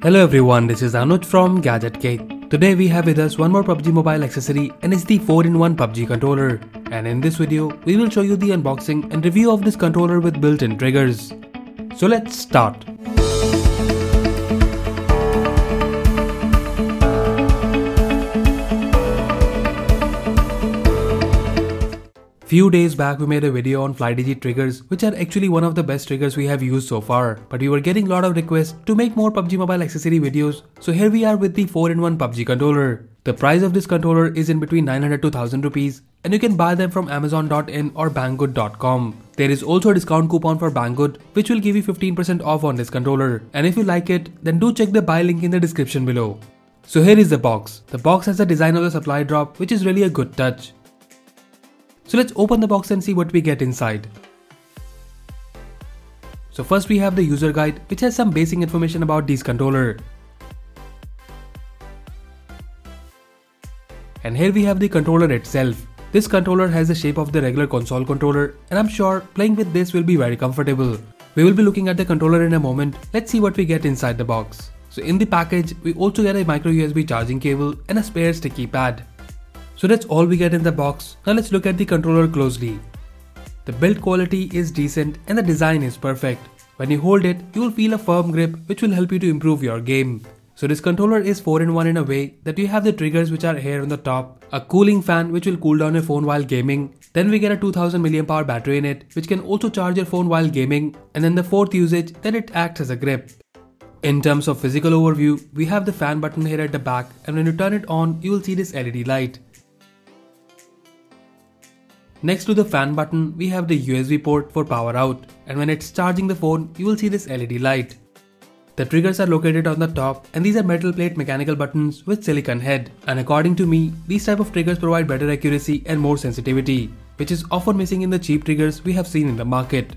Hello everyone, this is Anuj from Gadget Cake. Today we have with us one more PUBG Mobile accessory and it's the 4-in-1 PUBG controller. And in this video, we will show you the unboxing and review of this controller with built-in triggers. So let's start. Few days back we made a video on FlyDigi triggers, which are actually one of the best triggers we have used so far, but we were getting a lot of requests to make more PUBG Mobile accessory videos, so here we are with the 4-in-1 PUBG controller. The price of this controller is in between 900 to 1000 rupees and you can buy them from amazon.in or banggood.com. There is also a discount coupon for Banggood which will give you 15% off on this controller, and if you like it then do check the buy link in the description below. So here is the box. The box has the design of the supply drop, which is really a good touch. So let's open the box and see what we get inside. So first we have the user guide, which has some basic information about this controller. And here we have the controller itself. This controller has the shape of the regular console controller and I'm sure playing with this will be very comfortable. We will be looking at the controller in a moment. Let's see what we get inside the box. So in the package, we also get a micro USB charging cable and a spare sticky pad. So that's all we get in the box. Now let's look at the controller closely. The build quality is decent and the design is perfect. When you hold it, you will feel a firm grip which will help you to improve your game. So this controller is 4-in-1 in a way that you have the triggers which are here on the top, a cooling fan which will cool down your phone while gaming, then we get a 2000 mAh battery in it which can also charge your phone while gaming, and then the fourth usage, that it acts as a grip. In terms of physical overview, we have the fan button here at the back, and when you turn it on, you will see this LED light. Next to the fan button, we have the USB port for power out, and when it's charging the phone, you will see this LED light. The triggers are located on the top, and these are metal plate mechanical buttons with silicon head, and according to me, these type of triggers provide better accuracy and more sensitivity, which is often missing in the cheap triggers we have seen in the market.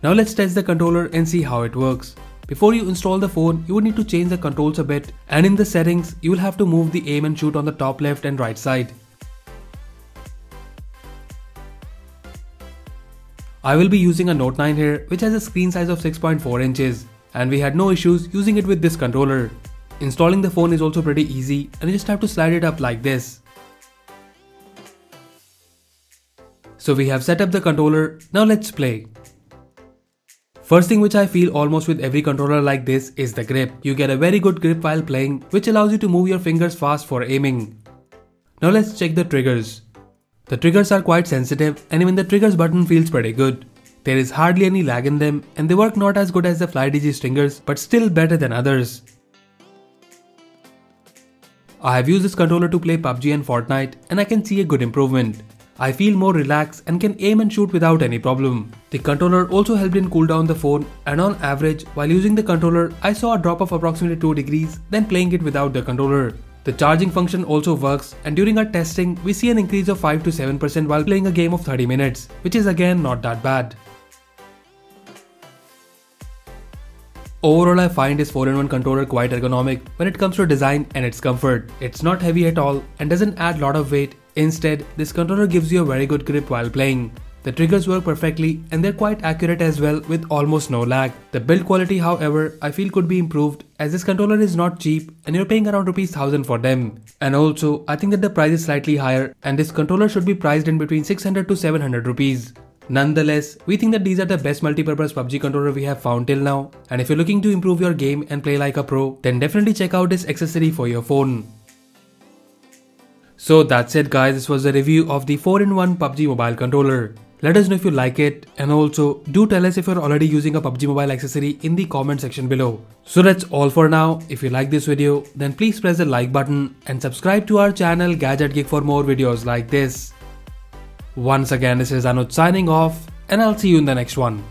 Now let's test the controller and see how it works. Before you install the phone, you would need to change the controls a bit, and in the settings, you will have to move the aim and shoot on the top left and right side. I will be using a Note 9 here, which has a screen size of 6.4 inches, and we had no issues using it with this controller. Installing the phone is also pretty easy, and you just have to slide it up like this. So we have set up the controller, now let's play. First thing which I feel almost with every controller like this is the grip. You get a very good grip while playing, which allows you to move your fingers fast for aiming. Now let's check the triggers. The triggers are quite sensitive and even the triggers button feels pretty good. There is hardly any lag in them and they work not as good as the FlyDigi stringers but still better than others. I have used this controller to play PUBG and Fortnite and I can see a good improvement. I feel more relaxed and can aim and shoot without any problem. The controller also helped in cool down the phone, and on average while using the controller I saw a drop of approximately 2 degrees than playing it without the controller. The charging function also works, and during our testing we see an increase of 5 to 7% while playing a game of 30 minutes, which is again not that bad. Overall I find this 4-in-1 controller quite ergonomic when it comes to design and its comfort. It's not heavy at all and doesn't add lot of weight. Instead, this controller gives you a very good grip while playing. The triggers work perfectly and they're quite accurate as well with almost no lag. The build quality, however, I feel could be improved as this controller is not cheap and you're paying around rupees 1000 for them. And also, I think that the price is slightly higher and this controller should be priced in between 600 to 700 rupees. Nonetheless, we think that these are the best multi-purpose PUBG controller we have found till now, and if you're looking to improve your game and play like a pro, then definitely check out this accessory for your phone. So that's it guys, this was a review of the 4-in-1 PUBG Mobile controller. Let us know if you like it, and also do tell us if you're already using a PUBG Mobile accessory in the comment section below. So that's all for now. If you like this video, then please press the like button and subscribe to our channel Gadget Geek for more videos like this. Once again, this is Anuj signing off, and I'll see you in the next one.